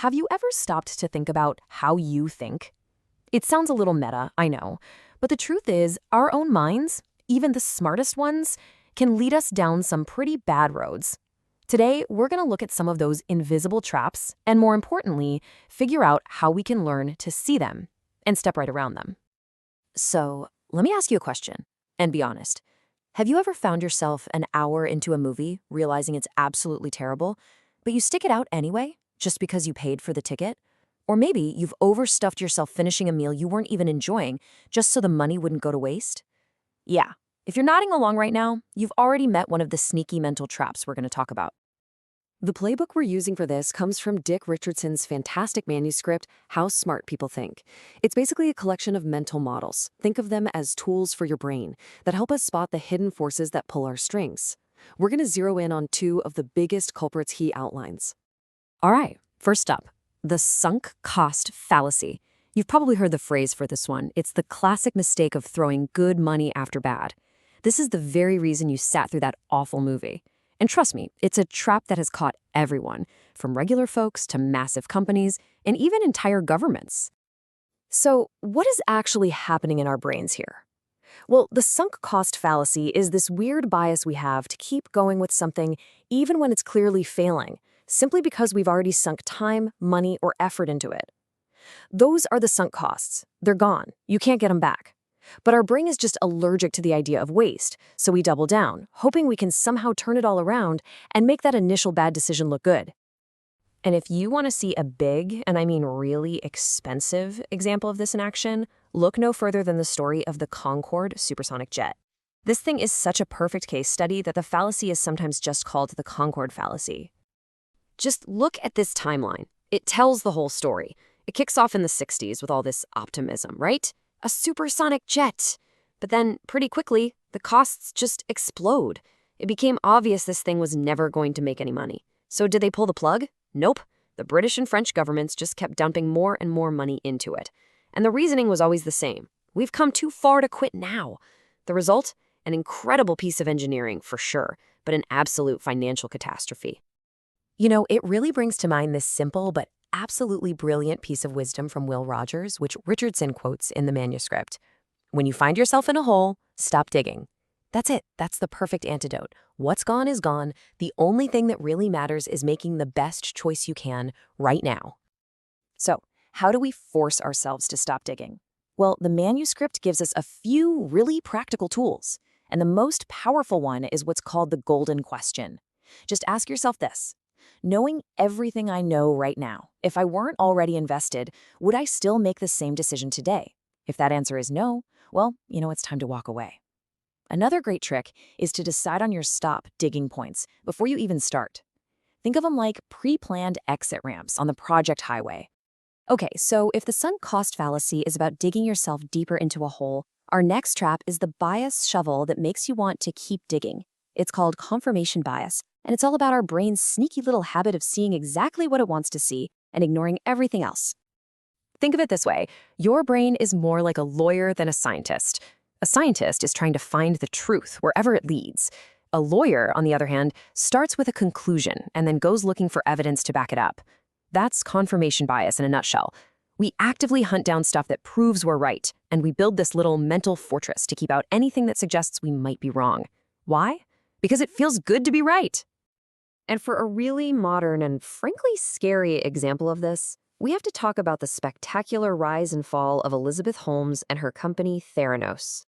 have you ever stopped to think about how you think? It sounds a little meta, I know, but the truth is, our own minds, even the smartest ones, can lead us down some pretty bad roads. Today, we're going to look at some of those invisible traps and, more importantly, figure out how we can learn to see them and step right around them. So, let me ask you a question, and be honest. Have you ever found yourself an hour into a movie realizing it's absolutely terrible, but you stick it out anyway, just because you paid for the ticket? Or maybe you've overstuffed yourself finishing a meal you weren't even enjoying just so the money wouldn't go to waste? Yeah, if you're nodding along right now, you've already met one of the sneaky mental traps we're going to talk about. The playbook we're using for this comes from Dick Richardson's fantastic manuscript, How Smart People Think. It's basically a collection of mental models. Think of them as tools for your brain that help us spot the hidden forces that pull our strings. We're going to zero in on two of the biggest culprits he outlines. All right, first up, the sunk cost fallacy. You've probably heard the phrase for this one. It's the classic mistake of throwing good money after bad. This is the very reason you sat through that awful movie. And trust me, it's a trap that has caught everyone, from regular folks to massive companies, and even entire governments. So, what is actually happening in our brains here? Well, the sunk cost fallacy is this weird bias we have to keep going with something even when it's clearly failing, simply because we've already sunk time, money, or effort into it. Those are the sunk costs. They're gone. You can't get them back. But our brain is just allergic to the idea of waste, so we double down, hoping we can somehow turn it all around and make that initial bad decision look good. And if you want to see a big, and I mean really expensive, example of this in action, look no further than the story of the Concorde supersonic jet. This thing is such a perfect case study that the fallacy is sometimes just called the Concorde fallacy. Just look at this timeline. It tells the whole story. It kicks off in the 60s with all this optimism, right? A supersonic jet. But then, pretty quickly, the costs just explode. It became obvious this thing was never going to make any money. So did they pull the plug? Nope. The British and French governments just kept dumping more and more money into it. And the reasoning was always the same. We've come too far to quit now. The result? An incredible piece of engineering, for sure, but an absolute financial catastrophe. You know, it really brings to mind this simple but absolutely brilliant piece of wisdom from Will Rogers, which Richardson quotes in the manuscript. When you find yourself in a hole, stop digging. That's it. That's the perfect antidote. What's gone is gone. The only thing that really matters is making the best choice you can right now. So, how do we force ourselves to stop digging? Well, the manuscript gives us a few really practical tools. And the most powerful one is what's called the golden question. Just ask yourself this. Knowing everything I know right now, if I weren't already invested, would I still make the same decision today? If that answer is no, well, it's time to walk away. Another great trick is to decide on your stop digging points before you even start. Think of them like pre-planned exit ramps on the project highway. Okay, so if the sunk cost fallacy is about digging yourself deeper into a hole, our next trap is the bias shovel that makes you want to keep digging. It's called confirmation bias. And it's all about our brain's sneaky little habit of seeing exactly what it wants to see and ignoring everything else. Think of it this way. Your brain is more like a lawyer than a scientist. A scientist is trying to find the truth wherever it leads. A lawyer, on the other hand, starts with a conclusion and then goes looking for evidence to back it up. That's confirmation bias in a nutshell. We actively hunt down stuff that proves we're right, and we build this little mental fortress to keep out anything that suggests we might be wrong. Why? Because it feels good to be right. And for a really modern and frankly scary example of this, we have to talk about the spectacular rise and fall of Elizabeth Holmes and her company Theranos.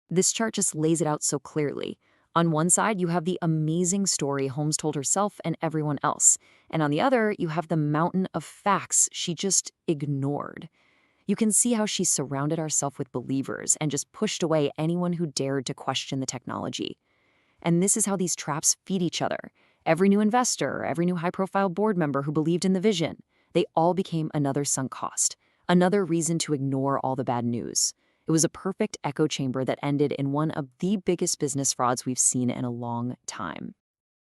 This chart just lays it out so clearly. On one side, you have the amazing story Holmes told herself and everyone else. And on the other, you have the mountain of facts she just ignored. You can see how she surrounded herself with believers and just pushed away anyone who dared to question the technology. And this is how these traps feed each other. Every new investor, every new high-profile board member who believed in the vision, they all became another sunk cost, another reason to ignore all the bad news. It was a perfect echo chamber that ended in one of the biggest business frauds we've seen in a long time.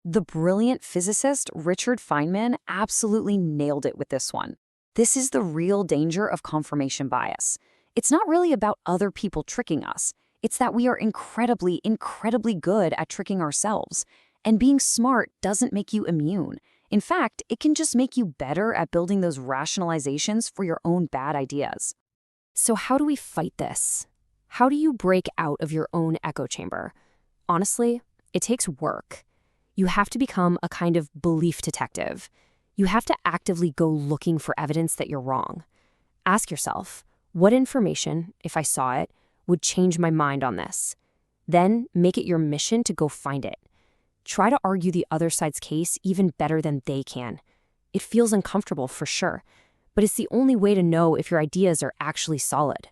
The brilliant physicist Richard Feynman absolutely nailed it with this one. This is the real danger of confirmation bias. It's not really about other people tricking us. It's that we are incredibly, incredibly good at tricking ourselves. And being smart doesn't make you immune. In fact, it can just make you better at building those rationalizations for your own bad ideas. So how do we fight this? How do you break out of your own echo chamber? Honestly, it takes work. You have to become a kind of belief detective. You have to actively go looking for evidence that you're wrong. Ask yourself, what information, if I saw it, would change my mind on this? Then make it your mission to go find it. Try to argue the other side's case even better than they can. It feels uncomfortable for sure, but it's the only way to know if your ideas are actually solid.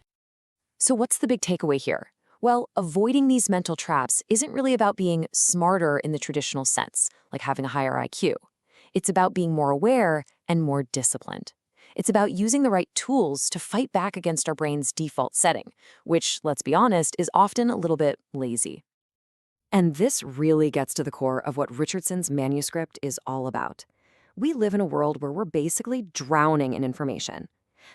So what's the big takeaway here? Well, avoiding these mental traps isn't really about being smarter in the traditional sense, like having a higher IQ. It's about being more aware and more disciplined. It's about using the right tools to fight back against our brain's default setting, which, let's be honest, is often a little bit lazy. And this really gets to the core of what Richardson's manuscript is all about. We live in a world where we're basically drowning in information.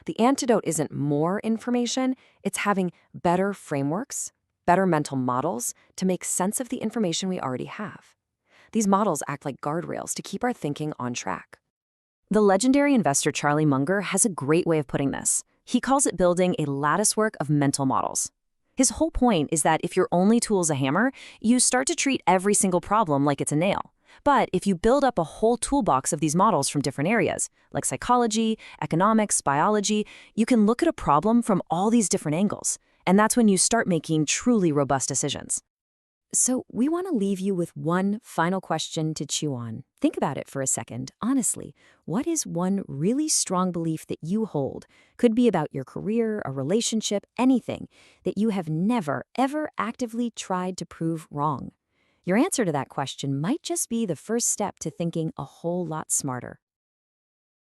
The antidote isn't more information, it's having better frameworks, better mental models to make sense of the information we already have. These models act like guardrails to keep our thinking on track. The legendary investor Charlie Munger has a great way of putting this. He calls it building a latticework of mental models. His whole point is that if your only tool is a hammer, you start to treat every single problem like it's a nail. But if you build up a whole toolbox of these models from different areas, like psychology, economics, biology, you can look at a problem from all these different angles. And that's when you start making truly robust decisions. So we want to leave you with one final question to chew on. Think about it for a second. Honestly, what is one really strong belief that you hold? Could be about your career, a relationship, anything that you have never, ever actively tried to prove wrong. Your answer to that question might just be the first step to thinking a whole lot smarter.